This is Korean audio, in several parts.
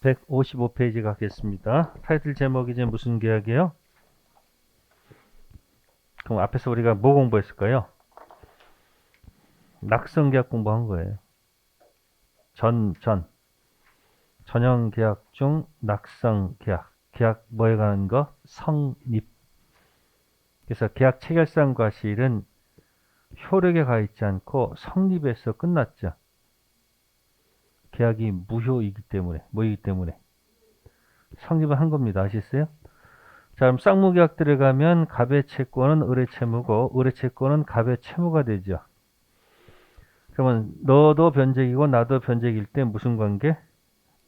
155페이지 가겠습니다. 타이틀 제목이 이제 무슨 계약이에요? 그럼 앞에서 우리가 뭐 공부했을까요? 낙성 계약 공부한 거예요. 전형 계약 중 낙성 계약. 계약 뭐에 관한 거? 성립. 그래서 계약 체결상 과실은 효력에 가 있지 않고 성립에서 끝났죠. 계약이 무효이기 때문에, 뭐이기 때문에. 성립을 한 겁니다. 아시겠어요? 자, 그럼 쌍무계약 들어가면 갑의 채권은 을의 채무고 을의 채권은 갑의 채무가 되죠. 그러면 너도 변제이고 나도 변제일 때 무슨 관계?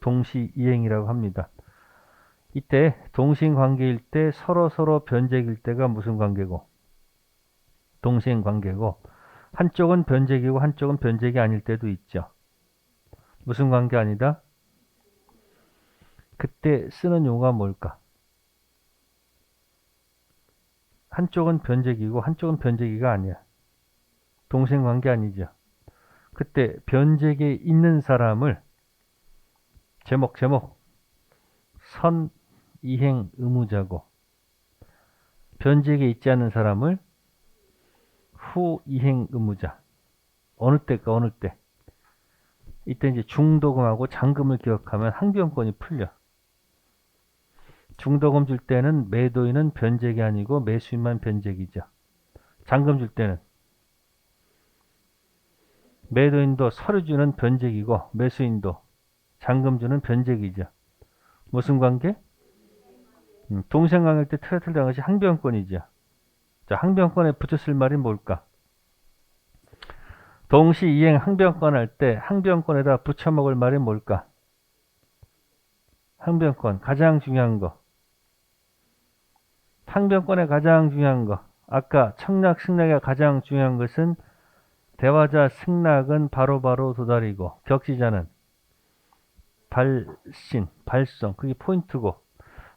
동시이행이라고 합니다. 이때 동시관계일 때 서로 변제일 때가 무슨 관계고? 동시행 관계고 한쪽은 변제이고 한쪽은 변제이 아닐 때도 있죠. 무슨 관계 아니다? 그때 쓰는 용어가 뭘까? 한쪽은 변제기고 한쪽은 변제기가 아니야. 동시행 관계 아니죠. 그때 변제기에 있는 사람을 제목 선이행 의무자고 변제기에 있지 않은 사람을 후이행 의무자. 어느 때까 어느 때. 이때 이제 중도금하고 잔금을 기억하면 항변권이 풀려. 중도금 줄 때는 매도인은 변제기 아니고 매수인만 변제기죠. 잔금 줄 때는 매도인도 서류주는 변제기고 매수인도 잔금주는 변제기죠. 무슨 관계? 동생관계일 때 틀어틀 당시 항변권이죠. 자, 항변권에 붙였을 말이 뭘까? 동시 이행 항변권 할 때 항변권에다 붙여먹을 말이 뭘까? 항변권 가장 중요한 거. 항변권의 가장 중요한 거. 아까 청락 승낙의 가장 중요한 것은 대화자 승낙은 바로바로 도달이고 격지자는 발성 그게 포인트고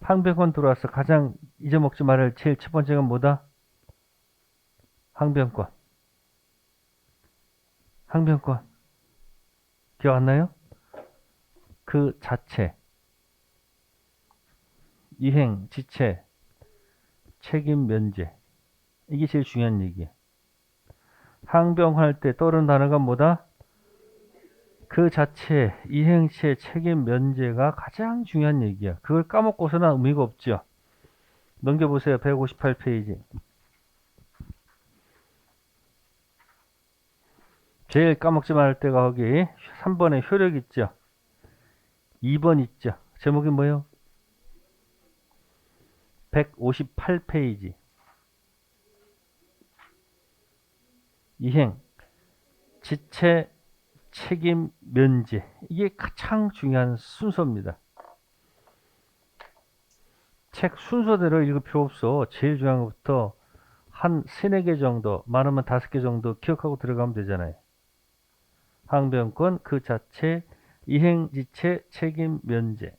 항변권 들어와서 가장 잊어먹지 말할 제일 첫 번째가 뭐다? 항변권. 항변권. 기억 안 나요? 그 자체, 이행, 지체, 책임 면제. 이게 제일 중요한 얘기야. 항변할 때 떠오르는 단어가 뭐다? 그 자체, 이행체, 책임 면제가 가장 중요한 얘기야. 그걸 까먹고서는 의미가 없죠. 넘겨보세요. 158페이지. 제일 까먹지 말할 때가 거기 3번에 효력 있죠. 2번 있죠. 제목이 뭐예요? 158페이지. 이행, 지체, 책임, 면제. 이게 가장 중요한 순서입니다. 책 순서대로 읽을 필요 없어. 제일 중요한 것부터 한 3, 4개 정도, 많으면 5개 정도 기억하고 들어가면 되잖아요. 항변권, 그 자체, 이행지체, 책임, 면제.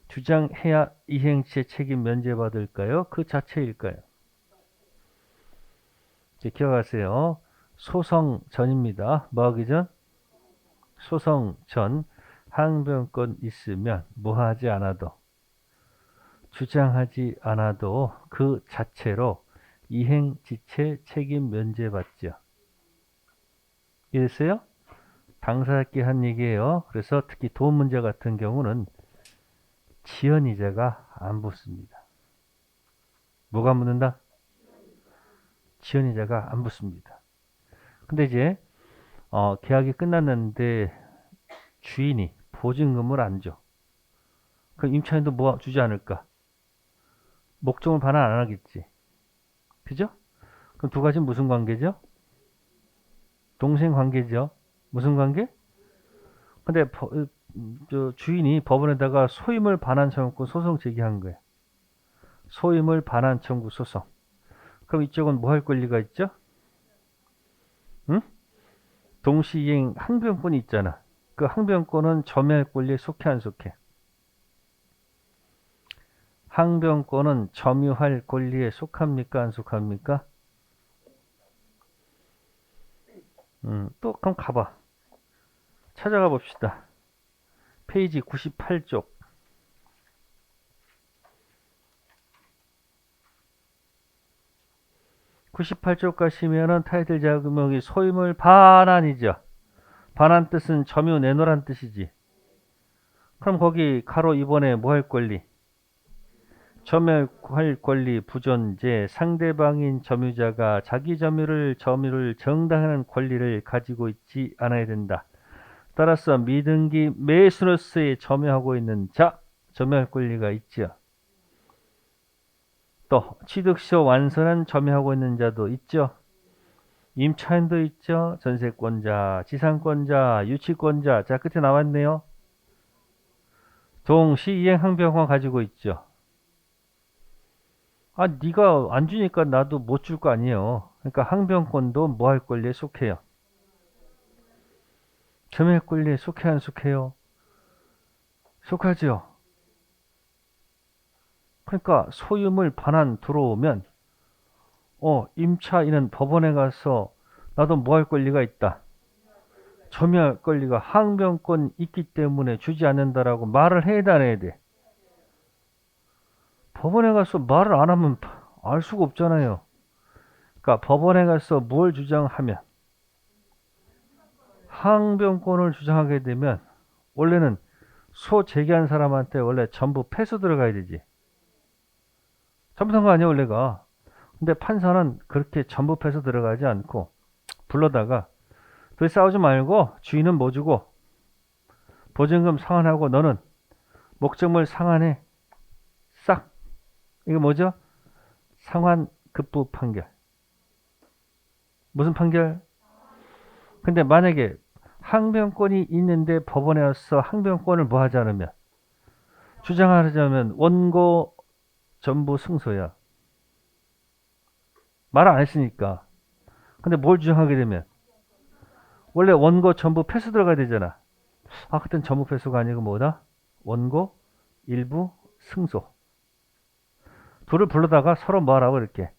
주장해야 이행지체, 책임, 면제받을까요? 그 자체일까요? 기억하세요. 소송 전입니다. 뭐 하기 전? 소송 전 항변권 있으면 뭐 하지 않아도 주장하지 않아도 그 자체로 이행, 지체, 책임 면제받죠. 이랬어요? 당사자끼리 한 얘기예요. 그래서 특히 돈 문제 같은 경우는 지연이자가 안 붙습니다. 뭐가 묻는다? 지연이자가 안 붙습니다. 근데 이제 계약이 끝났는데 주인이 보증금을 안 줘. 그럼 임차인도 뭐 주지 않을까? 목적을 반환 안 하겠지. 그죠? 그럼 두 가지는 무슨 관계죠? 동생 관계죠. 무슨 관계? 근데 주인이 법원에다가 소임을 반환 청구 소송 제기한 거예요. 소임을 반환 청구 소송. 그럼 이쪽은 뭐 할 권리가 있죠? 응? 동시이행 항변권이 있잖아. 그 항변권은 점유할 권리에 속해 안 속해? 항변권은 점유할 권리에 속합니까 안 속합니까? 또 그럼 가봐. 찾아가 봅시다. 페이지 98쪽. 98쪽 가시면은 타이틀 제목이 소유물 반환이죠. 반환 뜻은 점유 내놓으란 뜻이지. 그럼 거기 가로 2번에 뭐 할 권리? 점유할 권리 부존재 상대방인 점유자가 자기 점유를 정당화하는 권리를 가지고 있지 않아야 된다. 따라서 미등기 매수로서의 점유하고 있는 자, 점유할 권리가 있죠. 또 취득시효 완선한 점유하고 있는 자도 있죠. 임차인도 있죠. 전세권자, 지상권자, 유치권자. 자, 끝에 나왔네요. 동시이행 항변권 가지고 있죠. 아, 네가 안 주니까 나도 못 줄 거 아니에요. 그러니까 항변권도 뭐 할 권리에 속해요? 점유할 권리에 속해 안 속해요? 속하죠. 그러니까 소유물 반환 들어오면 임차인은 법원에 가서 나도 뭐 할 권리가 있다. 점유할 권리가 항변권 있기 때문에 주지 않는다라고 말을 해야 안 해야 돼. 법원에 가서 말을 안 하면 알 수가 없잖아요. 그러니까 법원에 가서 뭘 주장하면 항변권을 주장하게 되면 원래는 소 제기한 사람한테 원래 전부 패소 들어가야 되지. 전부 산 거 아니야 원래가. 근데 판사는 그렇게 전부 패소 들어가지 않고 불러다가 둘이 싸우지 말고 주인은 뭐 주고 보증금 상환하고 너는 목적물 상환해. 싹. 이거 뭐죠? 상환급부 판결. 무슨 판결? 근데 만약에 항변권이 있는데 법원에 와서 항변권을 뭐 하지 않으면 주장하자면 원고 전부 승소야. 말 안 했으니까. 근데 뭘 주장하게 되면 원래 원고 전부 패소 들어가야 되잖아. 아, 그땐 전부 패소가 아니고 뭐다? 원고 일부 승소. 둘을 불러다가 서로 뭐하라고 이렇게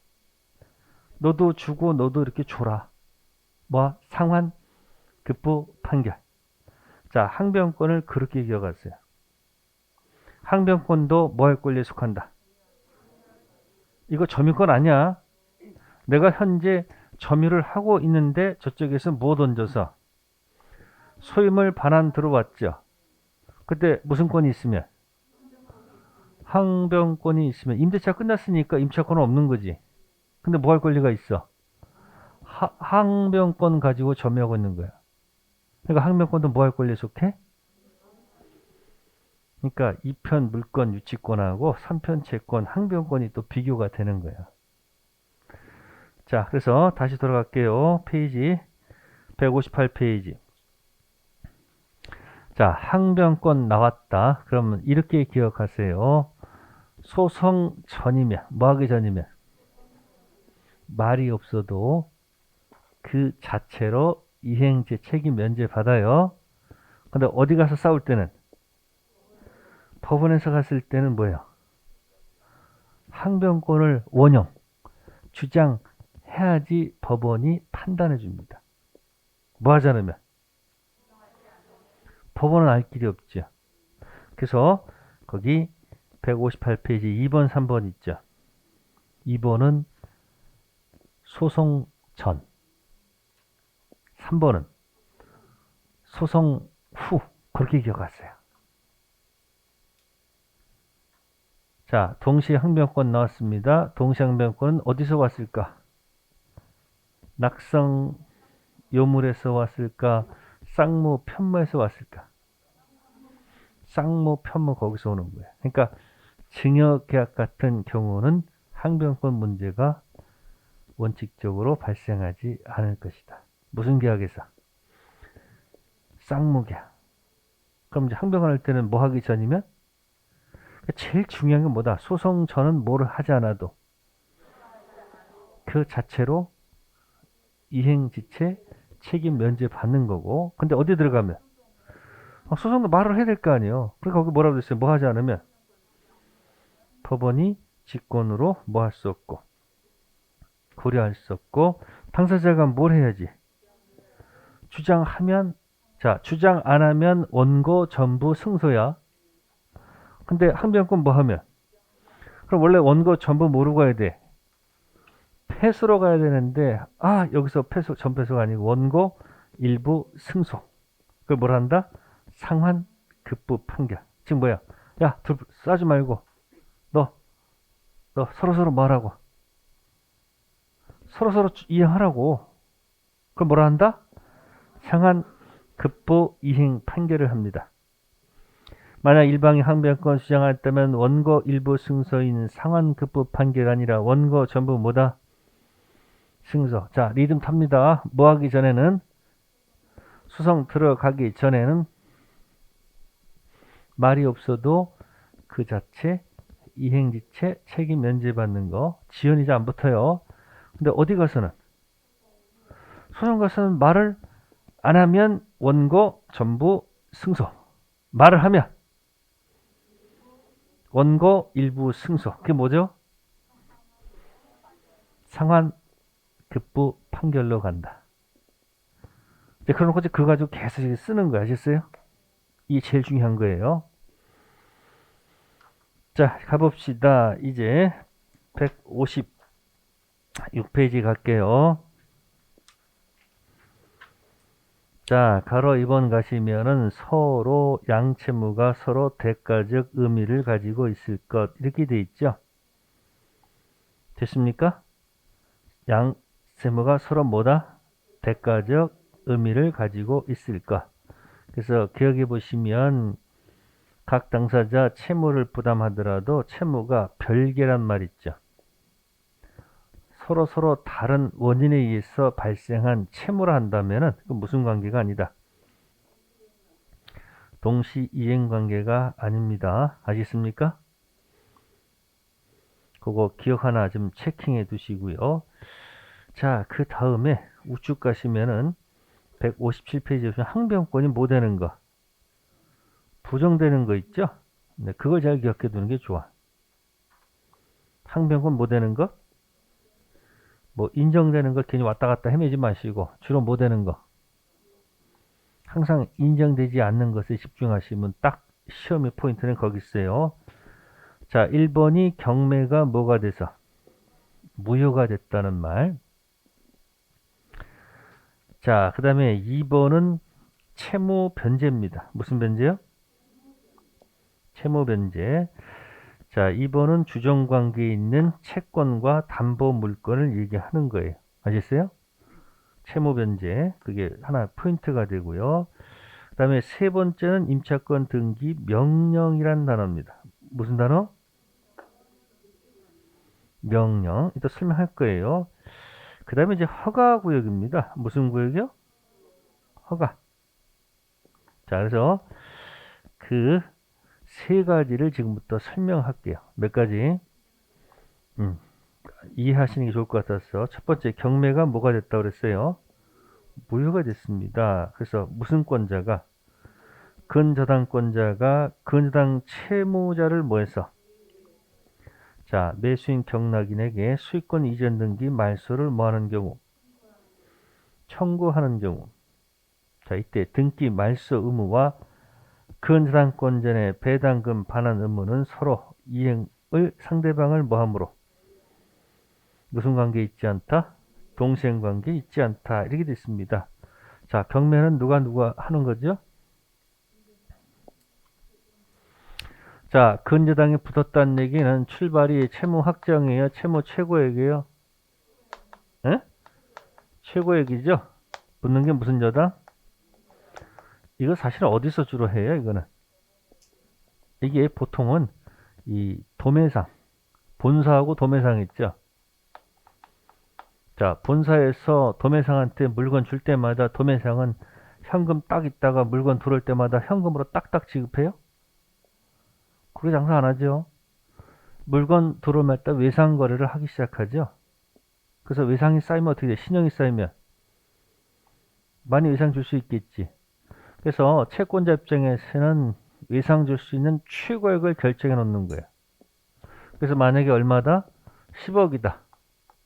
너도 주고 너도 이렇게 줘라. 뭐 상환 급부 판결. 자, 항변권을 그렇게 기억하세요. 항변권도 뭐 할 권리에 속한다. 이거 점유권 아니야. 내가 현재 점유를 하고 있는데 저쪽에서 뭐 던져서 소유물 반환 들어왔죠. 그때 무슨 권이 있으면 항변권이 있으면 임대차 끝났으니까 임차권은 없는 거지. 근데 뭐 할 권리가 있어? 항변권 가지고 점유하고 있는 거야. 그러니까 항변권도 뭐 할 권리에 속해? 그러니까 2편 물권 유치권하고 3편 채권 항변권이 또 비교가 되는 거야. 자, 그래서 다시 돌아갈게요. 페이지 158페이지. 자, 항변권 나왔다. 그러면 이렇게 기억하세요. 소송 전이면 뭐 하기 전이면 말이 없어도 그 자체로 이행제 책임 면제 받아요. 근데 어디 가서 싸울 때는 법원에서 갔을 때는 뭐예요? 항변권을 원형 주장해야지 법원이 판단해 줍니다. 뭐 하지 않으면 법원은 알 길이 없죠. 그래서 거기 158페이지 2번 3번 있죠. 2번은 소송 전, 3번은 소송 후. 그렇게 기억하세요. 자, 동시항변권 나왔습니다. 동시항변권은 어디서 왔을까? 낙성 요물에서 왔을까? 쌍무 편무에서 왔을까? 쌍무 편무 거기서 오는 거예요. 그러니까 증여계약 같은 경우는 항변권 문제가 원칙적으로 발생하지 않을 것이다. 무슨 계약에서? 쌍무계약. 그럼 이제 항변권 할 때는 뭐 하기 전이면? 제일 중요한 건 뭐다? 소송 전은 뭐를 하지 않아도 그 자체로 이행지체 책임 면제 받는 거고. 근데 어디 들어가면 소송도 말을 해야 될 거 아니에요. 그러니까 거기 뭐라고 됐어요? 뭐 하지 않으면 법원이 직권으로 뭐 할 수 없고 고려할 수 없고 당사자가 뭘 해야지? 주장하면 자, 주장 안 하면 원고 전부 승소야. 근데 항변권 뭐 하면? 그럼 원래 원고 전부 모르고 가야 돼. 패소로 가야 되는데, 여기서 패소, 전패소가 아니고 원고 일부 승소. 그걸 뭘 한다? 상환 급부 판결. 지금 뭐야? 야, 둘 싸지 말고. 너, 너 서로서로 뭐하라고? 서로서로 이행하라고. 그걸 뭐라 한다? 상한 급부 이행 판결을 합니다. 만약 일방이 항변권 주장했다면 원고 일부 승소인 상한 급부 판결이 아니라 원고 전부 뭐다? 승소. 자, 리듬 탑니다. 뭐 하기 전에는, 수성 들어가기 전에는 말이 없어도 그 자체 이행지체 책임 면제받는 거, 지연이 잘 안 붙어요. 근데 어디 가서는, 소송 가서는 말을 안 하면 원고 전부 승소. 말을 하면 원고 일부 승소. 그게 뭐죠? 상환 급부 판결로 간다. 그러놓고 그거 가지고 계속 쓰는 거 아셨어요? 이게 제일 중요한 거예요. 자, 가봅시다. 이제 156페이지 갈게요. 자, 가로 2번 가시면은 서로 양채무가 서로 대가적 의미를 가지고 있을 것, 이렇게 돼 있죠. 됐습니까? 양채무가 서로 뭐다? 대가적 의미를 가지고 있을 것. 그래서 기억해 보시면 각 당사자 채무를 부담하더라도 채무가 별개란 말 있죠. 서로 다른 원인에 의해서 발생한 채무라 한다면은 그 무슨 관계가 아니다. 동시 이행 관계가 아닙니다. 아시겠습니까? 그거 기억 하나 좀 체킹해 두시고요. 자, 그 다음에 우측 가시면은 157페이지에 항변권이 뭐 되는 거, 부정되는 거 있죠? 네, 그걸 잘 기억해 두는 게 좋아. 항변권 뭐 되는 거? 뭐 인정되는 거 괜히 왔다 갔다 헤매지 마시고, 주로 뭐 되는 거? 항상 인정되지 않는 것에 집중하시면 딱 시험의 포인트는 거기 있어요. 자, 1번이 경매가 뭐가 돼서 무효가 됐다는 말. 자, 그 다음에 2번은 채무 변제입니다. 무슨 변제요? 채무 변제. 자, 2번은 주정관계에 있는 채권과 담보 물건을 얘기하는 거예요. 아셨어요? 채무 변제. 그게 하나 포인트가 되고요. 그 다음에 세 번째는 임차권 등기 명령이란 단어입니다. 무슨 단어? 명령. 이따 설명할 거예요. 그 다음에 이제 허가 구역입니다. 무슨 구역이요? 허가. 자, 그래서 그 세 가지를 지금부터 설명할게요. 몇 가지? 이해하시는 게 좋을 것 같아서. 첫 번째, 경매가 뭐가 됐다고 그랬어요? 무효가 됐습니다. 그래서 무슨 권자가? 근저당권자가 근저당 채무자를 뭐해서? 자, 매수인 경락인에게 수익권 이전 등기 말소를 뭐하는 경우? 청구하는 경우. 자, 이때 등기 말소 의무와 근저당권자의 배당금 반환 의무는 서로 이행을 상대방을 뭐함으로? 무슨 관계 있지 않다? 동시행 관계 있지 않다. 이렇게 되어 있습니다. 자, 경매는 누가 하는 거죠? 자, 근저당에 붙었다는 얘기는 출발이 채무 확정이에요? 채무 최고액이에요? 에? 최고액이죠? 붙는 게 무슨 저당? 이거 사실 어디서 주로 해요, 이거는? 이게 보통은 이 도매상, 본사하고 도매상 있죠? 자, 본사에서 도매상한테 물건 줄 때마다 도매상은 현금 딱 있다가 물건 들어올 때마다 현금으로 딱딱 지급해요? 그렇게 장사 안 하죠. 물건 들어오면 일단 외상 거래를 하기 시작하죠. 그래서 외상이 쌓이면 어떻게 돼? 신용이 쌓이면 많이 외상 줄 수 있겠지. 그래서 채권자 입장에서는 외상 줄 수 있는 최고액을 결정해 놓는 거예요. 그래서 만약에 얼마다? 10억이다.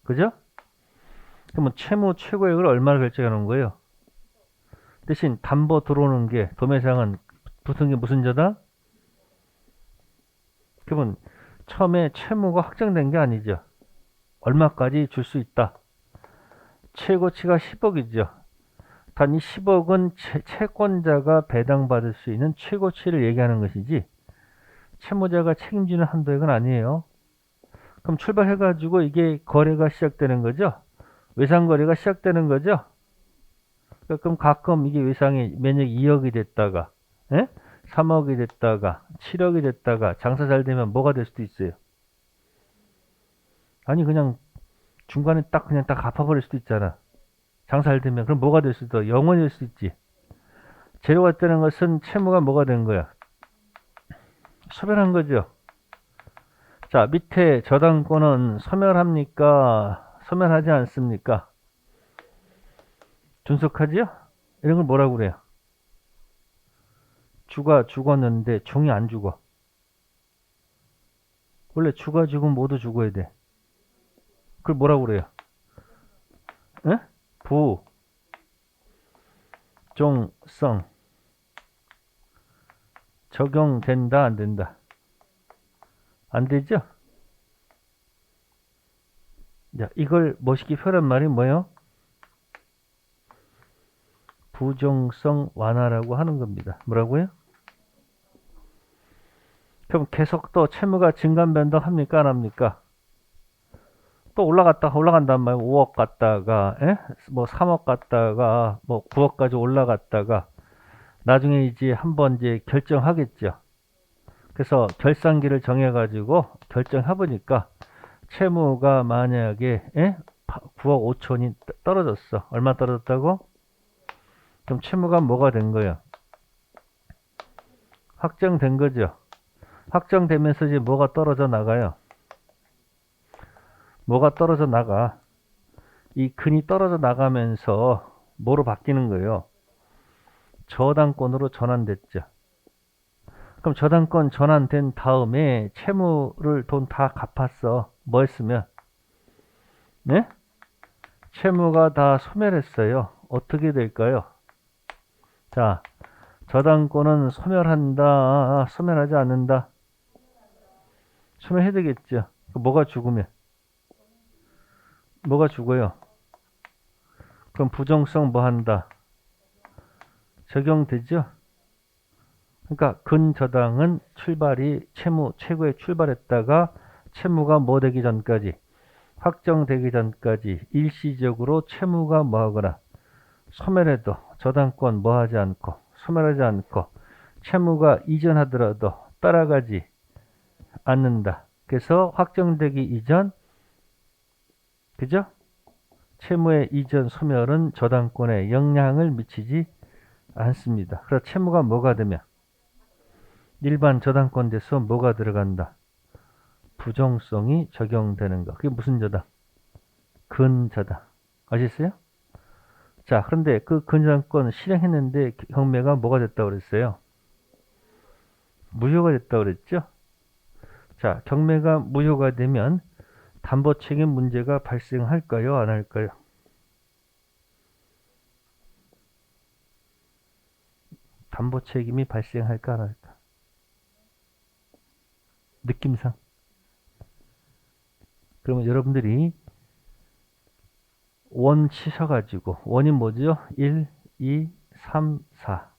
그죠? 그러면 채무 최고액을 얼마를 결정해 놓은 거예요? 대신 담보 들어오는 게 도매상은 붙은 게 무슨 저다? 그러면 처음에 채무가 확정된 게 아니죠. 얼마까지 줄 수 있다. 최고치가 10억이죠. 단 이 10억은 채권자가 배당받을 수 있는 최고치를 얘기하는 것이지 채무자가 책임지는 한도액은 아니에요. 그럼 출발해가지고 이게 거래가 시작되는 거죠. 외상거래가 시작되는 거죠. 그럼 가끔 이게 외상이 만약 2억이 됐다가 3억이 됐다가 7억이 됐다가 장사 잘 되면 뭐가 될 수도 있어요. 아니 그냥 중간에 딱 그냥 딱 갚아버릴 수도 있잖아. 장사 잘 되면. 그럼 뭐가 될 수도 0원이 될 수도 있지. 재료가 뜨는 것은 채무가 뭐가 된 거야? 소멸한 거죠. 자, 밑에 저당권은 소멸합니까? 소멸하지 않습니까? 존속하지요? 이런 걸 뭐라고 그래요? 주가 죽었는데 종이 안 죽어. 원래 주가 죽으면 모두 죽어야 돼. 그걸 뭐라고 그래요? 에? 부종성 적용된다 안 된다? 안 되죠? 자, 이걸 멋있게 표현한 말이 뭐예요? 부종성 완화라고 하는 겁니다. 뭐라고요? 그럼 계속 또 채무가 증감 변동합니까 안 합니까? 또 올라간단 말이에요. 5억 갔다가 뭐 3억 갔다가 뭐 9억까지 올라갔다가 나중에 이제 한번 이제 결정하겠죠. 그래서 결산기를 정해가지고 결정해보니까 채무가 만약에 9억 5천이 떨어졌어. 얼마 떨어졌다고? 그럼 채무가 뭐가 된 거예요? 확정된 거죠. 확정되면서 이제 뭐가 떨어져 나가요? 뭐가 떨어져 나가? 이 근이 떨어져 나가면서 뭐로 바뀌는 거예요? 저당권으로 전환됐죠. 그럼 저당권 전환된 다음에 채무를 돈 다 갚았어. 뭐 했으면? 네? 채무가 다 소멸했어요. 어떻게 될까요? 자, 저당권은 소멸한다, 소멸하지 않는다? 소멸해야 되겠죠. 뭐가 죽으면? 뭐가 죽어요? 그럼 부정성 뭐 한다? 적용되죠? 그러니까 근저당은 출발이 채무 최고에 출발했다가 채무가 뭐 되기 전까지 확정되기 전까지 일시적으로 채무가 뭐 하거나 소멸해도 저당권 뭐 하지 않고 소멸하지 않고 채무가 이전하더라도 따라가지 않는다. 그래서 확정되기 이전 그죠? 채무의 이전 소멸은 저당권에 영향을 미치지 않습니다. 그래서 채무가 뭐가 되면 일반 저당권 돼서 뭐가 들어간다? 부정성이 적용되는 거. 그게 무슨 저당? 근저당. 아시겠어요? 자, 그런데 그 근저당권 실행했는데 경매가 뭐가 됐다고 그랬어요? 무효가 됐다고 그랬죠? 자, 경매가 무효가 되면 담보 책임 문제가 발생할까요? 안 할까요? 담보 책임이 발생할까 안 할까? 느낌상. 그러면 여러분들이 원 치셔가지고 원인 뭐죠? 1, 2, 3, 4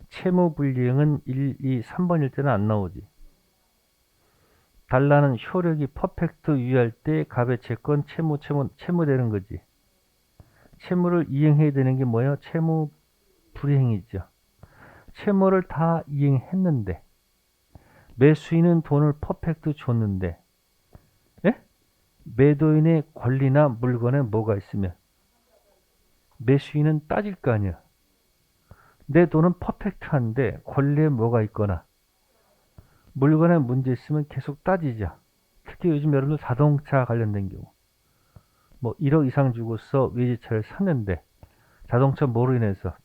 채무 불이행은 1, 2, 3번일 때는 안 나오지. 달라는 효력이 퍼펙트 유의할 때 갑의 채권 채무되는 거지. 채무를 이행해야 되는 게 뭐예요? 채무 불이행이죠. 채무를 다 이행했는데 매수인은 돈을 퍼펙트 줬는데 매도인의 권리나 물건에 뭐가 있으면 매수인은 따질 거 아니야. 내 돈은 퍼펙트한데 권리에 뭐가 있거나 물건에 문제 있으면 계속 따지자. 특히 요즘 여러분들 자동차 관련된 경우 뭐 1억 이상 주고서 외제차를 샀는데 자동차 뭐로 인해서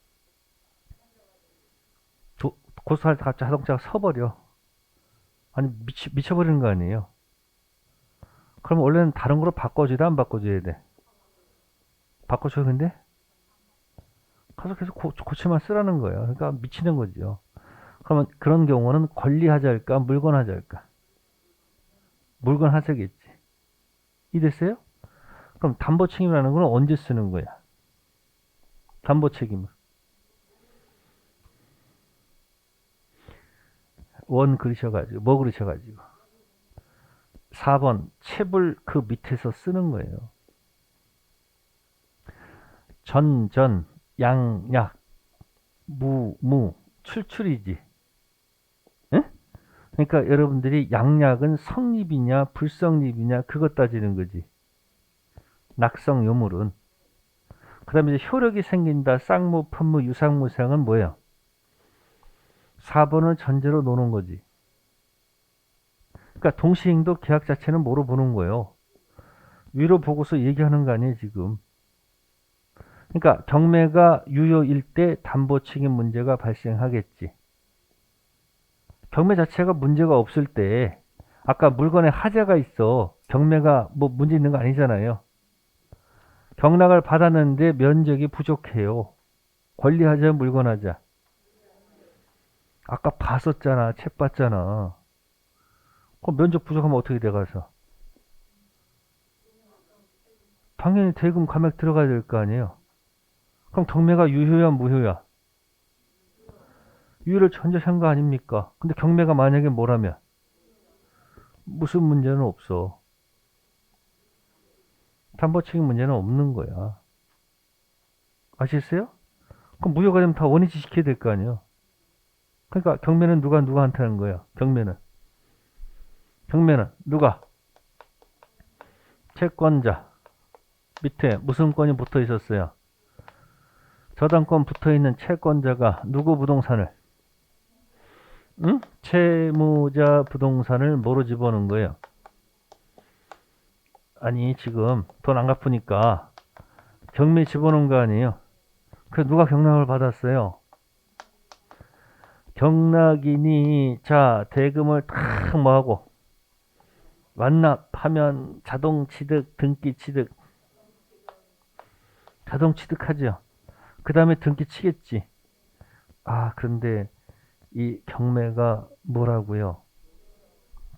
고소할 때 갑자기 자동차가 서버려. 아니 미쳐버리는 거 아니에요. 그럼 원래는 다른 거로 바꿔줘야 돼? 안 바꿔줘야 돼? 바꿔줘야 근데? 계속해서 고치만 쓰라는 거예요. 그러니까 미치는 거죠. 그러면 그런 경우는 권리하자일까, 물권하자일까? 물권하자겠지. 이랬어요? 그럼 담보 책임이라는 건 언제 쓰는 거야? 담보 책임을. 원 그리셔가지고, 뭐 그리셔가지고. 4번, 채불 그 밑에서 쓰는 거예요. 전, 양, 약, 무, 출이지. 예? 그러니까 여러분들이 양약은 성립이냐, 불성립이냐, 그것 따지는 거지. 낙성, 요물은. 그 다음에 이제 효력이 생긴다, 쌍무, 편무, 유상무상은 뭐예요? 4번을 전제로 노는 거지. 그러니까 동시행도 계약 자체는 뭐로 보는 거예요? 위로 보고서 얘기하는 거 아니에요, 지금. 그러니까 경매가 유효일 때 담보 책임 문제가 발생하겠지. 경매 자체가 문제가 없을 때 아까 물건에 하자가 있어. 경매가 뭐 문제 있는 거 아니잖아요. 경락을 받았는데 면적이 부족해요. 권리하자, 물건하자. 아까 봤었잖아. 책 봤잖아. 그럼 면적 부족하면 어떻게 돼가서? 당연히 대금 감액 들어가야 될 거 아니에요. 그럼 경매가 유효야, 무효야? 유효를 전제한 거 아닙니까? 근데 경매가 만약에 뭐라면? 무슨 문제는 없어. 담보 책임 문제는 없는 거야. 아시겠어요? 그럼 무효가 되면 다 원위치 시켜야 될 거 아니에요. 그러니까 경매는 누구한테 하는 거야? 경매는 누가? 채권자 밑에 무슨 건이 붙어 있었어요? 저당권 붙어 있는 채권자가 누구 부동산을? 응? 채무자 부동산을 뭐로 집어넣은 거예요? 아니 지금 돈 안 갚으니까 경매 집어넣은 거 아니에요? 그래서 누가 경락을 받았어요? 경락인이 자 대금을 탁 뭐하고 완납하면 자동 취득, 등기 취득, 자동 취득하죠. 그 다음에 등기 치겠지. 아 그런데 이 경매가 뭐라고요?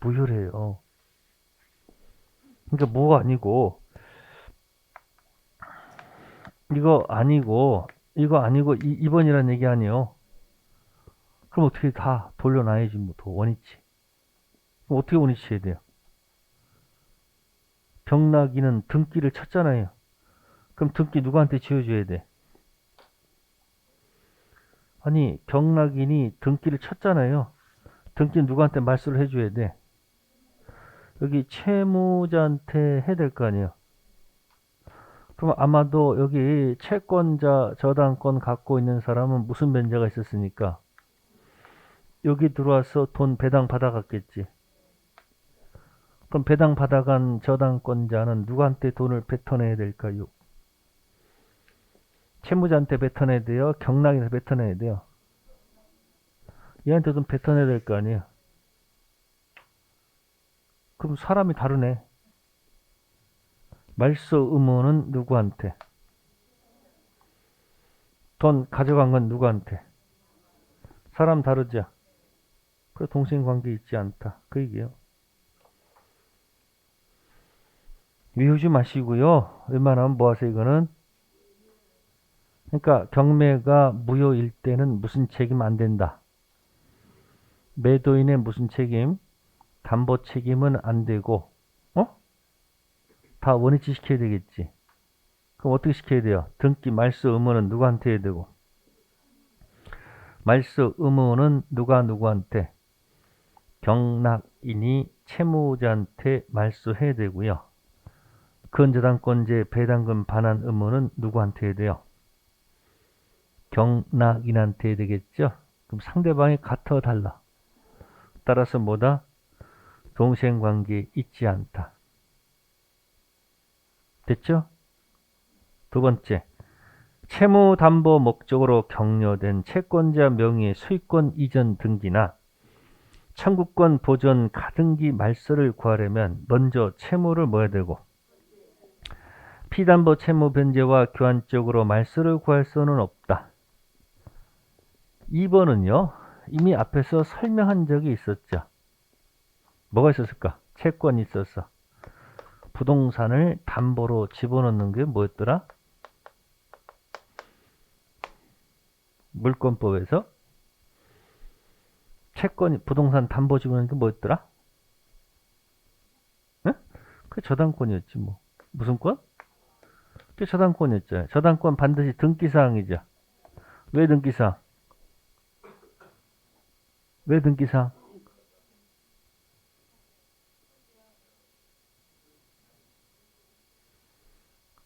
무효래요. 그러니까 뭐가 아니고 이거 아니고 2번이라는 얘기 아니에요. 그럼 어떻게 다 돌려놔야지 뭐 더 원위치. 그럼 어떻게 원위치 해야 돼요? 경락인은 등기를 쳤잖아요. 그럼 등기 누구한테 지어줘야 돼? 아니 경락인이 등기를 쳤잖아요. 등기 누구한테 말소를 해줘야 돼? 여기 채무자한테 해야 될 거 아니에요. 그럼 아마도 여기 채권자 저당권 갖고 있는 사람은 무슨 변제가 있었으니까 여기 들어와서 돈 배당 받아갔겠지. 그럼 배당 받아간 저당권자는 누구한테 돈을 뱉어내야 될까요? 채무자한테 뱉어내야 돼요? 경락인한테 뱉어내야 돼요? 얘한테 돈 뱉어내야 될 거 아니에요? 그럼 사람이 다르네. 말소 의무는 누구한테? 돈 가져간 건 누구한테? 사람 다르죠? 그래 동생관계 있지 않다. 그 얘기예요. 미우지 마시고요. 웬만하면 뭐 하세요 이거는? 그러니까 경매가 무효일 때는 무슨 책임 안 된다. 매도인의 무슨 책임? 담보 책임은 안 되고 다 원위치 시켜야 되겠지. 그럼 어떻게 시켜야 돼요? 등기 말소 의무는 누구한테 해야 되고 말소 의무는 누구한테? 경락인이 채무자한테 말소해야 되고요. 근저당권제 배당금 반환 의무는 누구한테 해야 돼요? 경락인한테 해야 되겠죠? 그럼 상대방이 같아 달라? 따라서 뭐다? 동생관계 있지 않다. 됐죠? 두 번째, 채무담보 목적으로 격려된 채권자 명의의 소유권 이전 등기나 청구권 보존 가등기 말소를 구하려면 먼저 채무를 뭐해야 되고 피담보 채무 변제와 교환적으로 말소를 구할 수는 없다. 2번은요. 이미 앞에서 설명한 적이 있었죠. 뭐가 있었을까? 채권이 있었어. 부동산을 담보로 집어넣는 게 뭐였더라? 물권법에서 채권이 부동산 담보 집어넣는 게 뭐였더라? 응? 그 저당권이었지 뭐. 무슨 권? 그 저당권이었죠. 저당권 반드시 등기사항이죠. 왜 등기사항? 왜 등기사항?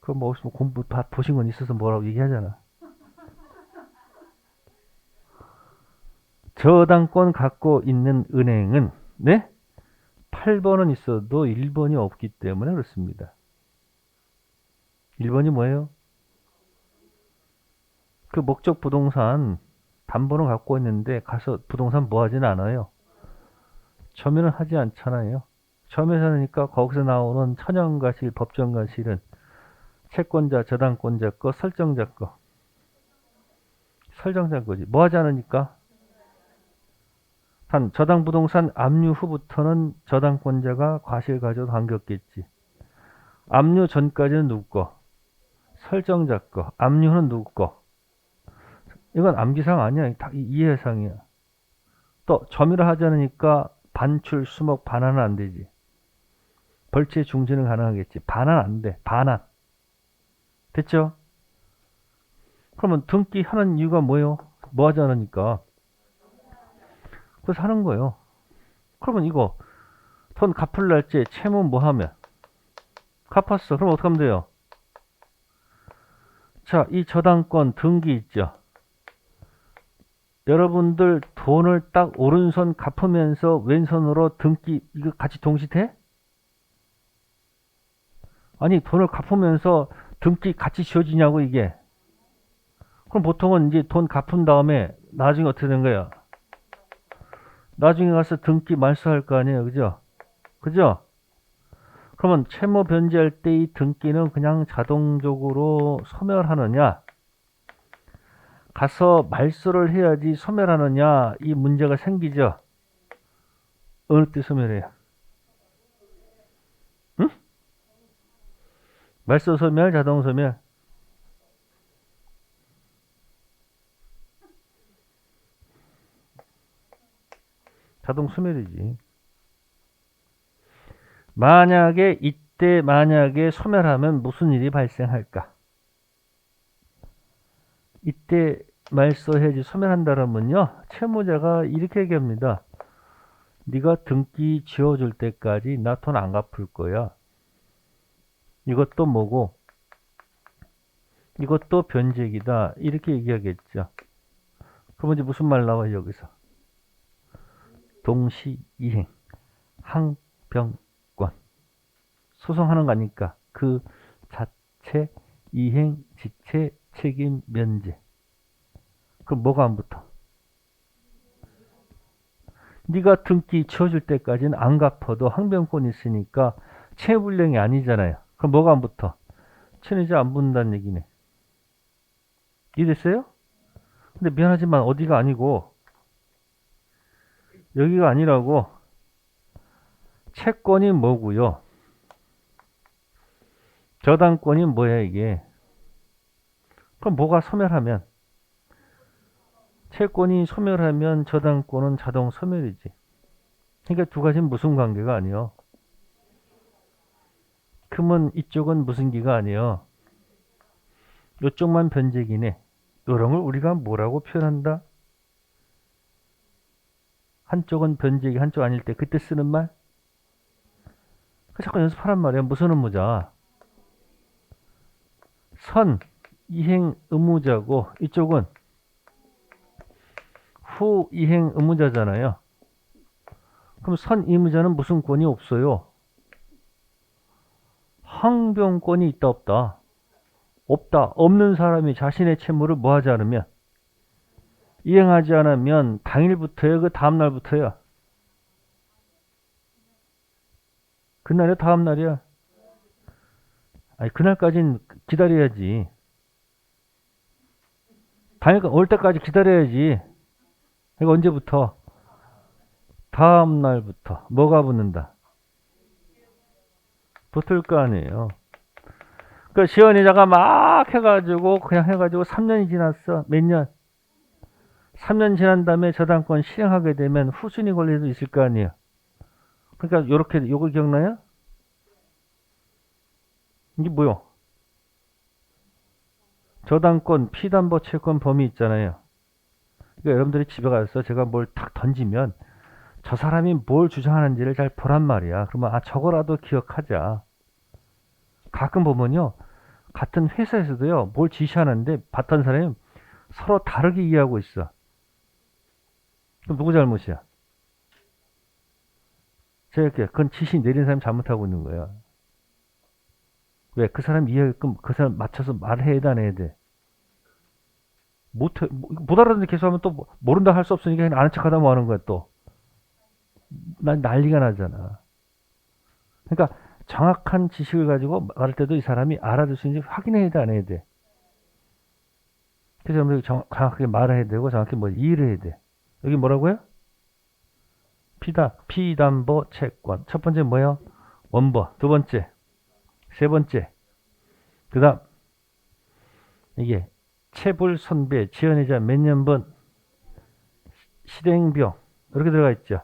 그거 뭐 공부 다 보신 건 있어서 뭐라고 얘기하잖아. 저당권 갖고 있는 은행은 네? 8번은 있어도 1번이 없기 때문에 그렇습니다. 1번이 뭐예요? 그 목적 부동산 담보는 갖고 있는데 가서 부동산 뭐 하진 않아요. 점유는 하지 않잖아요. 점유하니까 거기서 나오는 천연과실, 법정과실은 채권자, 저당권자 거, 설정자 거. 설정자 거지. 뭐 하지 않으니까? 단 저당 부동산 압류 후부터는 저당권자가 과실 가져도 관계없겠지. 압류 전까지는 누구 거? 설정자 거. 압류 후는 누구 거? 이건 암기사항 아니야. 다 이해사항이야. 또 점유를 하지 않으니까 반출, 수목, 반환은 안 되지. 벌채 중지는 가능하겠지. 반환 안 돼. 반환. 됐죠? 그러면 등기하는 이유가 뭐예요? 뭐 하지 않으니까. 그래서 하는 거예요. 그러면 이거 돈 갚을 날짜 채무 뭐 하면? 갚았어. 그럼 어떻게 하면 돼요? 자, 이 저당권 등기 있죠? 여러분들 돈을 딱 오른손 갚으면서 왼손으로 등기 이거 같이 동시돼? 아니 돈을 갚으면서 등기 같이 지어지냐고 이게. 그럼 보통은 이제 돈 갚은 다음에 나중에 어떻게 된 거야? 나중에 가서 등기 말소할 거 아니에요. 그죠? 그죠? 그러면 채무 변제할 때 이 등기는 그냥 자동적으로 소멸하느냐? 가서 말소를 해야지 소멸하느냐? 이 문제가 생기죠? 어느 때 소멸해요? 응? 말소 소멸, 자동 소멸? 자동 소멸이지. 만약에 이때 만약에 소멸하면 무슨 일이 발생할까? 이때 말소해야지 소멸한다면요. 채무자가 이렇게 얘기합니다. 네가 등기 지어줄 때까지 나 돈 안 갚을 거야. 이것도 뭐고 이것도 변제기다. 이렇게 얘기하겠죠. 그럼 이제 무슨 말 나와요 여기서? 동시이행, 항변권. 소송하는 거 아니까 그 자체, 이행, 지체, 책임, 면제. 그럼 뭐가 안 붙어? 네가 등기 지어줄 때까지는 안 갚아도 항변권이 있으니까 채불량이 아니잖아요. 그럼 뭐가 안 붙어? 채무자 안 붙는다는 얘기네. 이해됐어요? 근데 미안하지만 어디가 아니고 여기가 아니라고. 채권이 뭐고요? 저당권이 뭐야 이게? 그럼 뭐가 소멸하면? 채권이 소멸하면 저당권은 자동 소멸이지. 그러니까 두 가지는 무슨 관계가 아니요. 그러면 이쪽은 무슨 기가 아니요. 이쪽만 변제기네. 이런 걸 우리가 뭐라고 표현한다? 한쪽은 변제기, 한쪽 아닐 때 그때 쓰는 말? 그 자꾸 연습하란 말이야. 무슨 의무자? 선, 이행 의무자고 이쪽은 후 이행 의무자잖아요. 그럼 선 의무자는 무슨 권이 없어요? 항변권이 있다 없다? 없다. 없는 사람이 자신의 채무를 뭐 하지 않으면 이행하지 않으면 당일부터요? 그 다음날부터요? 그날이야? 다음날이야? 아니 그날까진 기다려야지. 당일 올 때까지 기다려야지. 이거 언제부터? 다음 날부터. 뭐가 붙는다? 붙을 거 아니에요. 그 시연이자가 막 해가지고 그냥 해가지고 3년이 지났어. 몇 년? 3년 지난 다음에 저당권 실행하게 되면 후순위 권리도 있을 거 아니에요. 그러니까 요렇게 요거 기억나요? 이게 뭐요? 저당권 피담보 채권 범위 있잖아요. 그러니까 여러분들이 집에 가서 제가 뭘 탁 던지면 저 사람이 뭘 주장하는지를 잘 보란 말이야. 그러면 아 저거라도 기억하자. 가끔 보면요. 같은 회사에서도요. 뭘 지시하는데 봤던 사람이 서로 다르게 이해하고 있어. 그럼 누구 잘못이야? 제가 이렇게 그건 지시 내린 사람이 잘못하고 있는 거야. 왜? 그 사람 이해하게끔 그 사람 맞춰서 말을 해야 돼, 안 해야 돼? 못 알아듣는 계속하면 또 모른다 할 수 없으니까 그냥 아는 척 하다 뭐 하는 거야 또. 난 난리가 나잖아. 그러니까 정확한 지식을 가지고 말할 때도 이 사람이 알아들 수 있는지 확인해야 돼, 안 해야 돼? 그래서 여러분들이 정확하게 말을 해야 되고 정확히 뭐 이해를 해야 돼. 여기 뭐라고요? 피담보 채권. 첫 번째 뭐예요? 원버. 두 번째. 세 번째. 그 다음 이게 체불 손배 지연이자 몇 년분 실행비용 이렇게 들어가 있죠.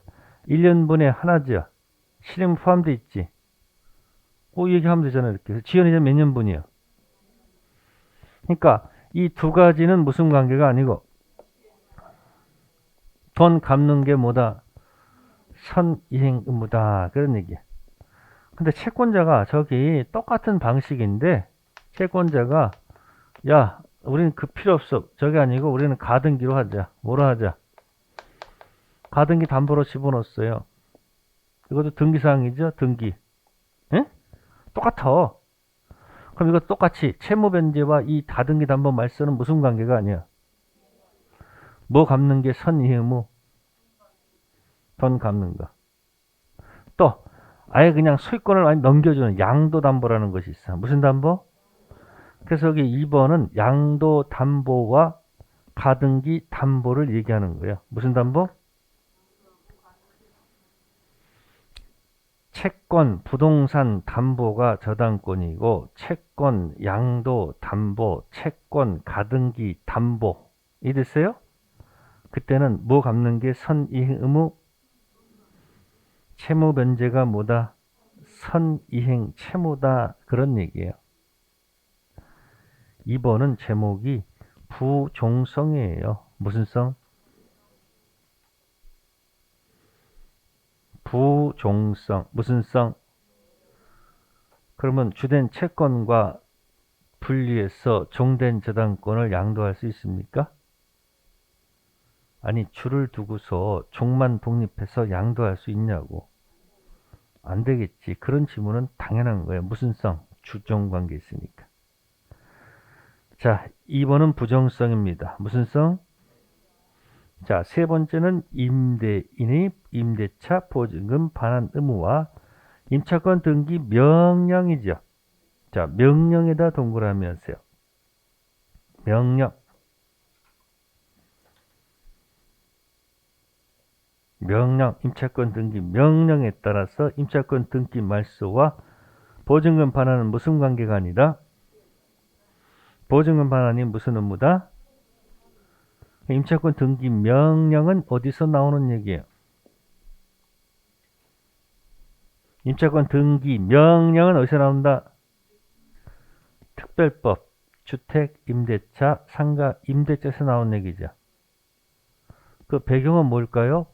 1년분에 하나죠. 실행 포함되어 있지. 그 얘기하면 되잖아요. 이렇게. 지연이자 몇 년분이에요. 그러니까 이 두 가지는 무슨 관계가 아니고 돈 갚는 게 뭐다? 선이행 의무다. 그런 얘기야. 근데 채권자가 저기 똑같은 방식인데 채권자가 야 우리는 그 필요 없어. 저게 아니고 우리는 가등기로 하자. 뭐로 하자? 가등기 담보로 집어넣었어요. 이것도 등기사항이죠. 등기. 예? 똑같아. 그럼 이거 똑같이 채무변제와 이 다등기 담보 말소는 무슨 관계가 아니야? 뭐 갚는 게 선의무? 돈 갚는 거. 또 아예 그냥 소유권을 많이 넘겨주는 양도담보라는 것이 있어. 무슨 담보? 그래서 여기 2번은 양도담보와 가등기 담보를 얘기하는 거예요. 무슨 담보? 채권, 부동산 담보가 저당권이고 채권, 양도, 담보, 채권, 가등기, 담보 이 됐어요? 그때는 뭐 갚는 게 선이행 의무? 채무 변제가 뭐다? 선이행 채무다 그런 얘기예요. 2번은 제목이 부종성이에요. 무슨 성? 부종성. 무슨 성? 그러면 주된 채권과 분리해서 종된 저당권을 양도할 수 있습니까? 아니 주를 두고서 종만 독립해서 양도할 수 있냐고. 안 되겠지. 그런 질문은 당연한 거예요. 무슨 성? 주종 관계 있으니까. 자, 2번은 부정성입니다. 무슨 성? 자, 세 번째는 임대인의 임대차 보증금 반환 의무와 임차권 등기 명령이죠. 자, 명령에다 동그라미 하세요. 명령. 명령, 임차권 등기 명령에 따라서 임차권 등기 말소와 보증금 반환은 무슨 관계가 아니라 보증금 반환이 무슨 의무다? 임차권 등기 명령은 어디서 나오는 얘기예요? 임차권 등기 명령은 어디서 나온다? 특별법, 주택, 임대차, 상가, 임대차에서 나온 얘기죠. 그 배경은 뭘까요?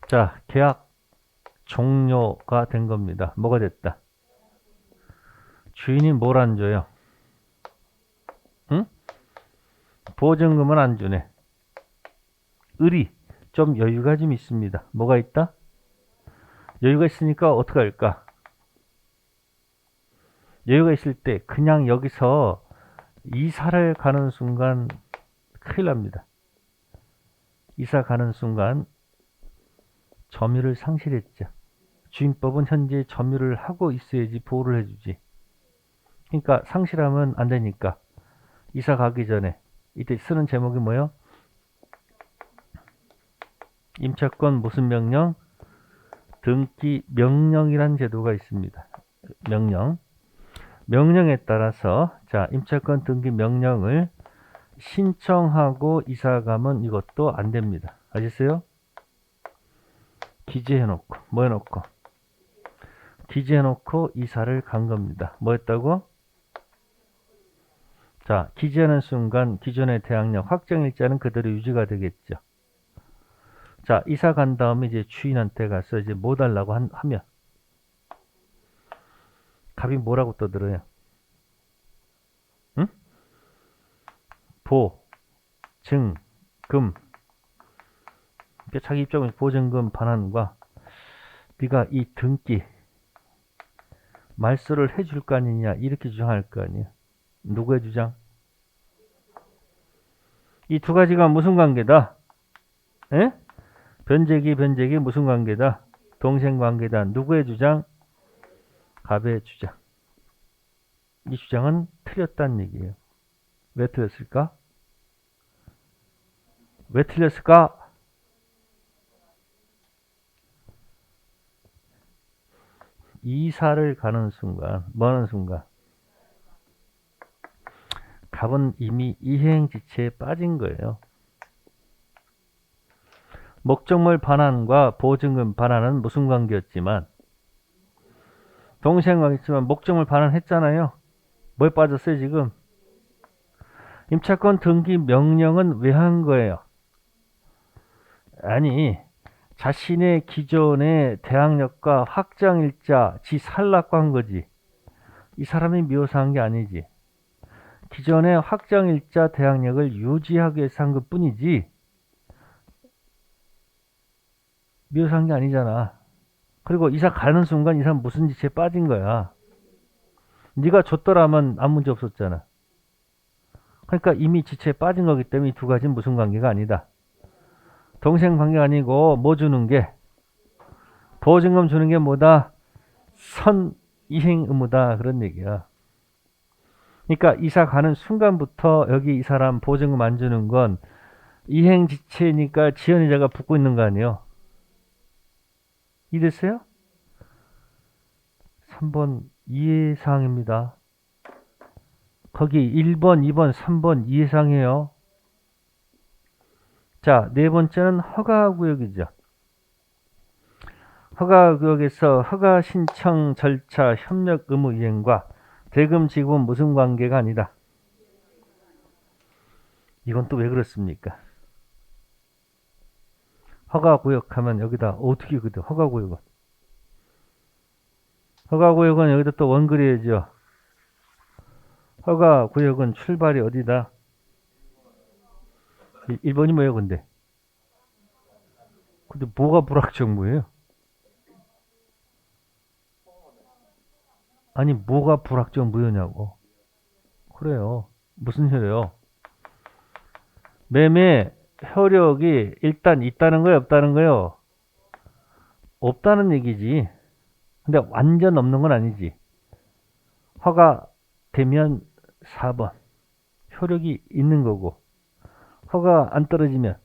자, 계약 종료가 된 겁니다. 뭐가 됐다? 주인이 뭘 안 줘요? 응? 보증금은 안 주네. 을이 좀 여유가 좀 있습니다. 뭐가 있다? 여유가 있으니까 어떻게 할까? 여유가 있을 때 그냥 여기서 이사를 가는 순간 큰일 납니다. 이사 가는 순간 점유를 상실했죠. 주인법은 현재 점유를 하고 있어야지 보호를 해주지. 그러니까 상실하면 안 되니까 이사 가기 전에 이때 쓰는 제목이 뭐예요? 임차권 무슨 명령? 등기 명령이란 제도가 있습니다. 명령. 명령에 따라서 자, 임차권 등기 명령을 신청하고 이사 가면 이것도 안 됩니다. 아셨어요? 기재해놓고 뭐 해놓고 기재해놓고 이사를 간 겁니다. 뭐 했다고? 자, 기재하는 순간 기존의 대항력 확정일자는 그대로 유지가 되겠죠. 자, 이사 간 다음에 이제 주인한테 가서 이제 뭐 달라고 하면 갑이 뭐라고 떠들어요? 응? 보, 증, 금. 자기 입장은 보증금 반환과 네가 이 등기 말소를 해줄 거 아니냐 이렇게 주장할 거 아니에요. 누구의 주장? 이 두 가지가 무슨 관계다? 에? 변제기 무슨 관계다? 동생 관계다. 누구의 주장? 갑의 주장. 이 주장은 틀렸다는 얘기예요. 왜 틀렸을까? 왜 틀렸을까? 이사를 가는 순간, 뭐 하는 순간? 갑은 이미 이행지체에 빠진 거예요. 목적물 반환과 보증금 반환은 무슨 관계였지만 동생 관계였지만 목적물 반환했잖아요. 뭐에 빠졌어요 지금? 임차권 등기 명령은 왜 한 거예요? 아니 자신의 기존의 대항력과 확정일자 지 살라고 한 거지. 이 사람이 묘사한 게 아니지. 기존의 확정일자 대항력을 유지하기 위해서 한 것뿐이지 묘사한 게 아니잖아. 그리고 이사 가는 순간 이 사람 무슨 지체에 빠진 거야. 네가 줬더라면 아무 문제 없었잖아. 그러니까 이미 지체에 빠진 거기 때문에 이 두 가지는 무슨 관계가 아니다. 동생 관계가 아니고 뭐 주는 게 보증금 주는 게 뭐다? 선이행 의무다 그런 얘기야. 그러니까 이사 가는 순간부터 여기 이 사람 보증금 안 주는 건 이행 지체니까 지연이자가 붙고 있는 거 아니에요. 이해됐어요? 3번 이해사항입니다. 거기 1번, 2번, 3번 이해사항이에요. 자, 네 번째는 허가구역이죠. 허가구역에서 허가 신청 절차 협력 의무 이행과 대금 지급은 무슨 관계가 아니다. 이건 또 왜 그렇습니까? 허가구역 하면 여기다 어떻게 그려? 허가구역은 여기다 또 원 그려야죠. 허가구역은 출발이 어디다? 1번이 뭐예요 근데? 근데 뭐가 불확정무예요? 아니 뭐가 불확정무효냐고. 그래요. 무슨 효력이요? 매매 효력이 일단 있다는 거예요 없다는 거예요? 없다는 얘기지. 근데 완전 없는 건 아니지. 허가 되면 4번 효력이 있는 거고 허가 안 떨어지면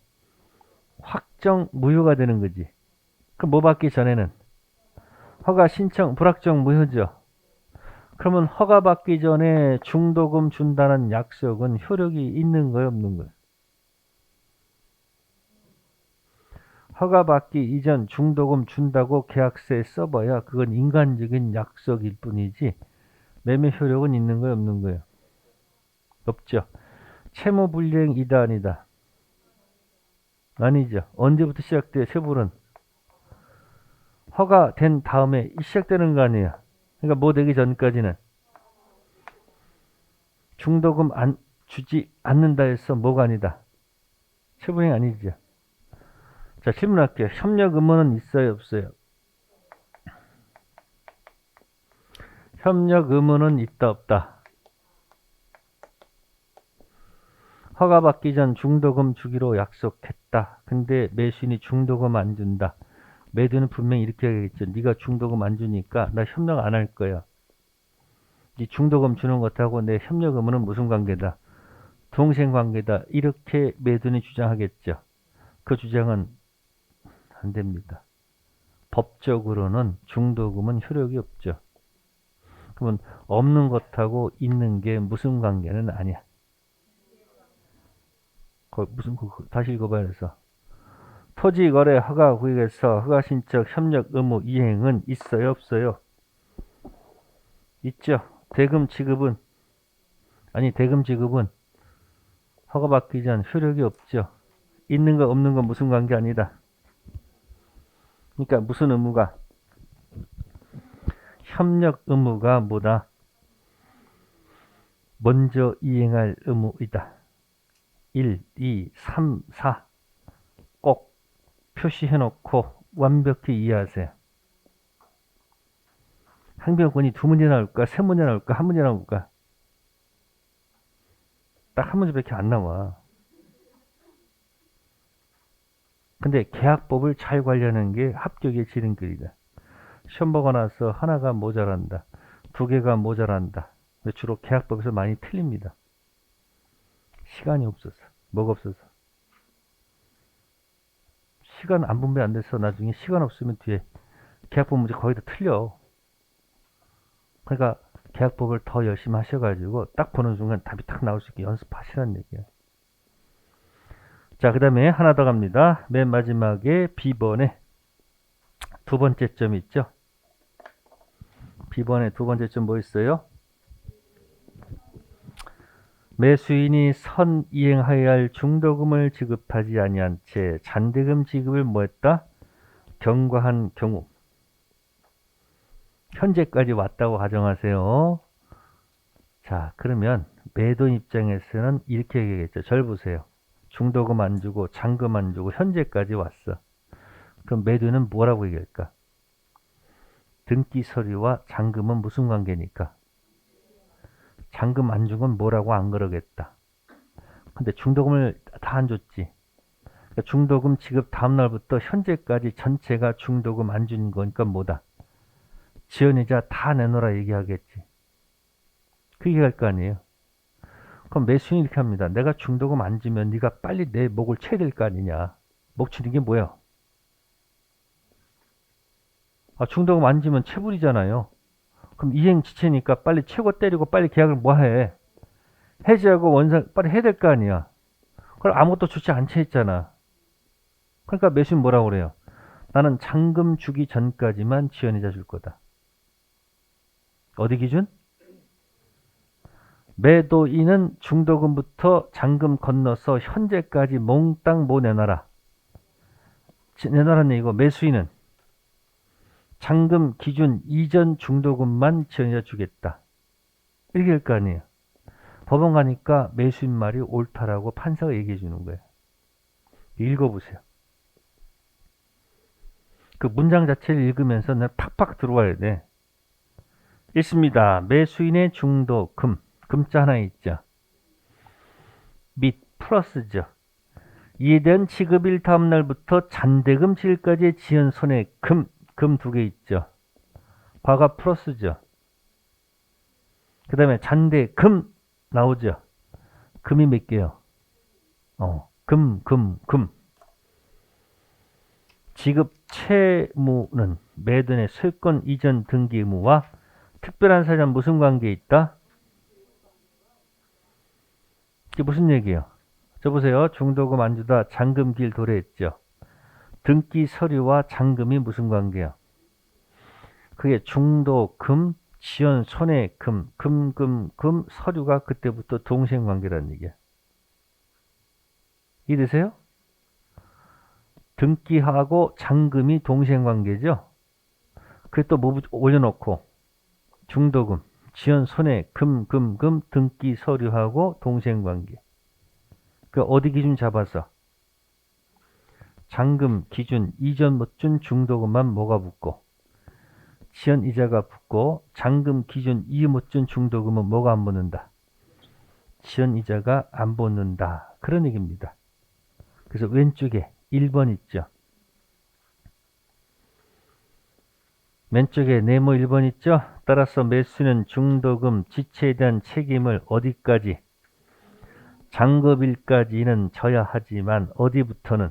확정 무효가 되는 거지. 그럼 뭐 받기 전에는 허가 신청 불확정 무효죠. 그러면 허가 받기 전에 중도금 준다는 약속은 효력이 있는 거예요 없는 거예요? 허가 받기 이전 중도금 준다고 계약서에 써봐야 그건 인간적인 약속일 뿐이지 매매 효력은 있는 거예요 없는 거예요? 없죠. 채무불이행 이다 아니다? 아니죠. 언제부터 시작돼요 채무는? 허가된 다음에 시작되는 거 아니에요. 그러니까 뭐 되기 전까지는 중도금 안 주지 않는다 해서 뭐가 아니다. 채무불이행 아니죠. 자 질문할게요. 협력 의무는 있어요 없어요? 협력 의무는 있다 없다? 허가받기 전 중도금 주기로 약속했다. 근데 매수인이 중도금 안 준다. 매도는 분명히 이렇게 하겠죠. 네가 중도금 안 주니까 나 협력 안 할 거야. 네 중도금 주는 것하고 내 협력 의무는 무슨 관계다? 동생관계다. 이렇게 매도인이 주장하겠죠. 그 주장은 안 됩니다. 법적으로는 중도금은 효력이 없죠. 그러면 없는 것하고 있는 게 무슨 관계는 아니야. 다시 읽어봐야 해서. 토지 거래 허가 구역에서 허가 신청 협력 의무 이행은 있어요, 없어요? 있죠. 대금 지급은 허가받기 전 효력이 없죠. 있는 거 없는 건 무슨 관계 아니다. 그러니까 무슨 의무가? 협력 의무가 뭐다? 먼저 이행할 의무이다. 1, 2, 3, 4 꼭 표시해놓고 완벽히 이해하세요. 항변권이 두 문제 나올까? 세 문제 나올까? 한 문제 나올까? 딱 한 문제밖에 안 나와. 근데 계약법을 잘 관리하는 게 합격의 지름길이다. 시험 보고 나서 하나가 모자란다. 두 개가 모자란다. 주로 계약법에서 많이 틀립니다. 시간이 없어서. 뭐가 없어서. 시간 안 분배 안 돼서 나중에 시간 없으면 뒤에 계약법 문제 거의 다 틀려. 그러니까 계약법을 더 열심히 하셔가지고 딱 보는 순간 답이 딱 나올 수 있게 연습하시라는 얘기야. 자, 그 다음에 하나 더 갑니다. 맨 마지막에 B번에 두 번째 점 있죠. B번에 두 번째 점 뭐 있어요? 매수인이 선이행하여야 할 중도금을 지급하지 아니한 채 잔대금 지급을 뭐했다? 경과한 경우. 현재까지 왔다고 가정하세요. 자, 그러면 매도인 입장에서는 이렇게 얘기하겠죠. 절 보세요. 중도금 안 주고 잔금 안 주고 현재까지 왔어. 그럼 매도인은 뭐라고 얘기할까? 등기 서류와 잔금은 무슨 관계니까? 잔금 안 준 건 뭐라고 안 그러겠다. 근데 중도금을 다 안 줬지. 그러니까 중도금 지급 다음날부터 현재까지 전체가 중도금 안 준 거니까 뭐다? 지연이자 다 내놓으라 얘기하겠지. 그 얘기할 거 아니에요. 그럼 매수인이 이렇게 합니다. 내가 중도금 안 주면 네가 빨리 내 목을 쳐야 될 거 아니냐. 목 치는 게 뭐야? 중도금 안 주면 체불이잖아요. 그럼 이행 지체니까 빨리 최고 때리고 빨리 계약을 뭐 해? 해지하고 원상 빨리 해야 될 거 아니야. 그걸 아무것도 주지 않지 했잖아. 그러니까 매수인 뭐라고 그래요? 나는 잔금 주기 전까지만 지연이자 줄 거다. 어디 기준? 매도인은 중도금부터 잔금 건너서 현재까지 몽땅 뭐 내놔라. 내놔라는 얘기고 매수인은 잔금 기준 이전 중도금만 지연이자 주겠다. 이렇게 할 거 아니에요. 법원 가니까 매수인 말이 옳다라고 판사가 얘기해 주는 거예요. 읽어보세요. 그 문장 자체를 읽으면서 난 팍팍 들어와야 돼. 읽습니다. 매수인의 중도금, 금자 하나 있죠. 및 플러스죠. 이에 대한 지급일 다음 날부터 잔대금 지급까지의 지연 손해 금 두 개 있죠. 과가 플러스죠. 그 다음에 잔대금 나오죠. 금이 몇 개요? 금. 지급 채무는 매도인의 소유권 이전 등기 의무와 특별한 사유는 무슨 관계에 있다? 이게 무슨 얘기예요? 저 보세요. 중도금 안 주다 잔금 길 도래했죠. 등기 서류와 잔금이 무슨 관계야? 그게 중도금, 지연 손해금, 금 서류가 그때부터 동생 관계라는 얘기야. 이해되세요? 등기하고 잔금이 동생 관계죠. 그게 또 뭐 올려놓고 중도금, 지연 손해, 금 등기 서류하고 동생 관계. 그 어디 기준 잡아서 잔금 기준 이전 못 준 중도금만 뭐가 붙고 지연 이자가 붙고 잔금 기준 이후 못 준 중도금은 뭐가 안 붙는다. 지연 이자가 안 붙는다. 그런 얘기입니다. 그래서 왼쪽에 1번 있죠. 왼쪽에 네모 1번 있죠. 따라서 매수는 중도금 지체에 대한 책임을 어디까지? 장급일까지는 져야 하지만 어디부터는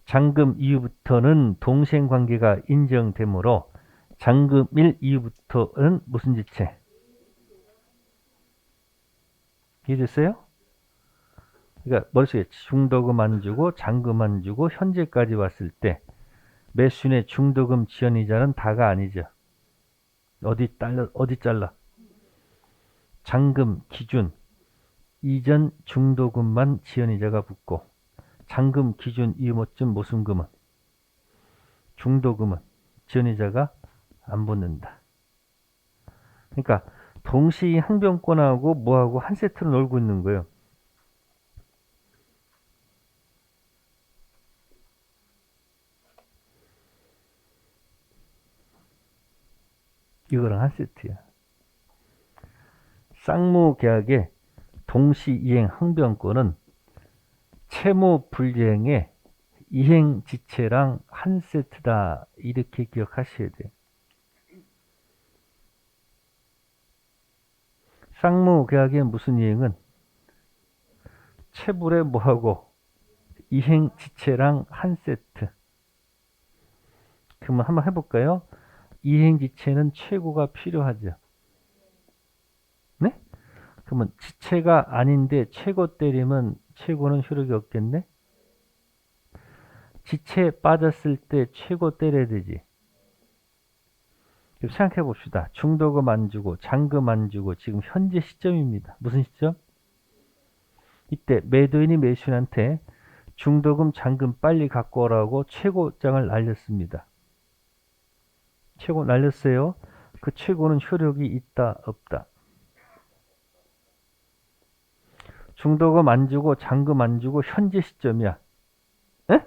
장급 이후부터는 동생관계가 인정되므로 장급일 이후부터는 무슨 지체? 이해됐어요? 그러니까 머릿속에 중도금 안 주고 잔금 안 주고 현재까지 왔을 때 매순의 중도금 지연이자는 다가 아니죠. 어디 잘라? 잔금 기준 이전 중도금만 지연이자가 붙고 잔금 기준 이모쯤 모순금은 중도금은 지연이자가 안 붙는다. 그러니까 동시 항변권하고 뭐하고 한 세트로 놀고 있는 거예요. 이거랑 한 세트야. 쌍무계약의 동시이행 항변권은 채무 불이행의 이행지체랑 한 세트다. 이렇게 기억하셔야 돼요. 쌍무계약의 무슨 이행은 채불에 뭐하고 이행지체랑 한 세트. 그러면 한번 해볼까요? 이행지체는 최고가 필요하죠. 네? 그러면 지체가 아닌데 최고 때리면 최고는 효력이 없겠네? 지체 빠졌을 때 최고 때려야 되지. 생각해 봅시다. 중도금 안 주고 잔금 안 주고 지금 현재 시점입니다. 무슨 시점? 이때 매도인이 매수인한테 중도금 잔금 빨리 갖고 오라고 최고장을 날렸습니다. 최고 날렸어요. 그 최고는 효력이 있다 없다? 중도금 안 주고 잔금 안 주고 현재 시점이야. 에?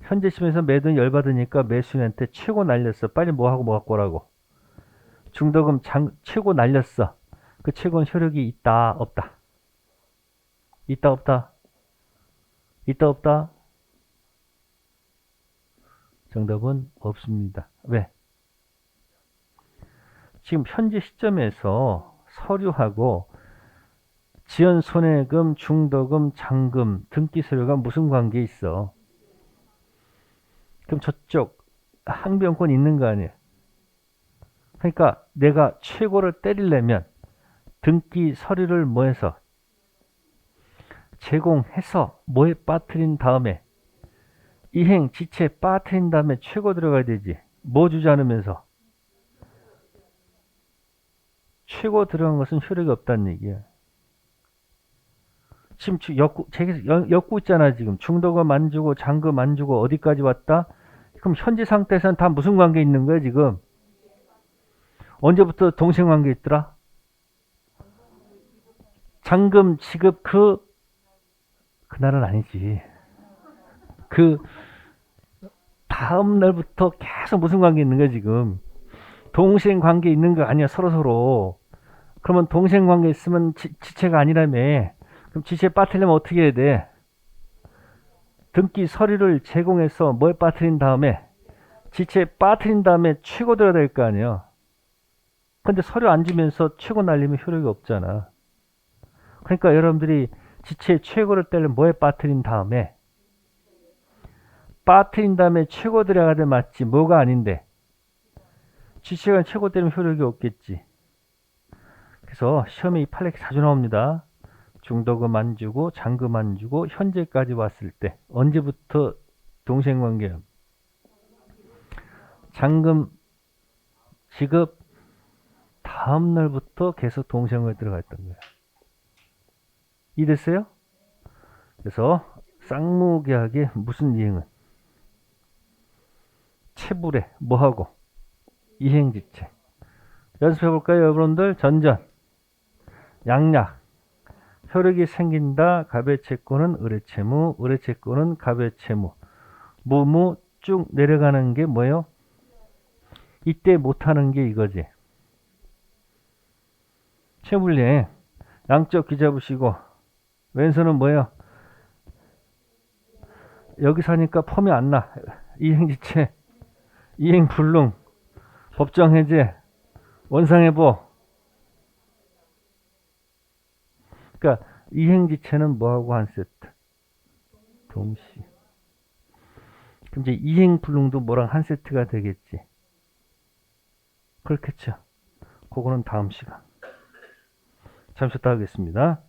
현재 시점에서 매도인 열받으니까 매수인한테 최고 날렸어. 빨리 뭐하고 뭐 갖고 오라고. 중도금 최고 날렸어. 그 최고는 효력이 있다 없다? 있다 없다? 있다 없다? 정답은 없습니다. 왜? 지금 현재 시점에서 서류하고 지연 손해금, 중도금, 잔금, 등기 서류가 무슨 관계 있어? 그럼 저쪽 항변권 있는 거 아니에요? 그러니까 내가 최고를 때리려면 등기 서류를 뭐해서 제공해서 뭐에 빠뜨린 다음에 이행 지체 빠뜨린 다음에 최고 들어가야 되지. 뭐 주지 않으면서 최고 들어간 것은 효력이 없다는 얘기야. 지금 엮고 있잖아. 지금 중도금 안 주고 잔금 안 주고 어디까지 왔다? 그럼 현재 상태에서는 다 무슨 관계 있는 거야 지금? 언제부터 동생 관계 있더라? 잔금 지급 그날은 아니지. 그 다음 날부터 계속 무슨 관계 있는 거야 지금? 동생 관계 있는 거 아니야 서로. 그러면 동생 관계 있으면 지체가 아니라며. 그럼 지체 빠뜨리려면 어떻게 해야 돼? 등기 서류를 제공해서 뭐에 빠뜨린 다음에 지체 빠뜨린 다음에 최고 들어야 될 거 아니야. 근데 서류 안 주면서 최고 날리면 효력이 없잖아. 그러니까 여러분들이 지체 최고를 떼려면 뭐에 빠뜨린 다음에 최고 들어가야 돼. 맞지? 뭐가 아닌데 지체가 최고 때리면 효력이 없겠지. 그래서 시험에 이 판례가 자주 나옵니다. 중도금 안 주고 잔금 안 주고 현재까지 왔을 때 언제부터 동생관계야? 잔금 지급 다음 날부터 계속 동생관계에 들어가 있던 거야. 이해됐어요? 그래서 쌍무계약의 무슨 이행은 체불에 뭐하고 이행지체. 연습해볼까요 여러분들? 전전 양약 효력이 생긴다. 갑의채권은 의뢰채무, 의뢰채권은 갑의채무. 무무 쭉 내려가는 게 뭐예요? 이때 못하는 게 이거지. 채불리에 양쪽 귀 잡으시고 왼손은 뭐예요? 여기서 하니까 폼이 안 나. 이행지체, 이행불능, 법정해제, 원상회복. 그러니까 이행지체는 뭐하고 한 세트? 동시. 그럼 이제 이행불능도 뭐랑 한 세트가 되겠지. 그렇겠죠. 그거는 다음 시간. 잠시 쉬었다 하겠습니다.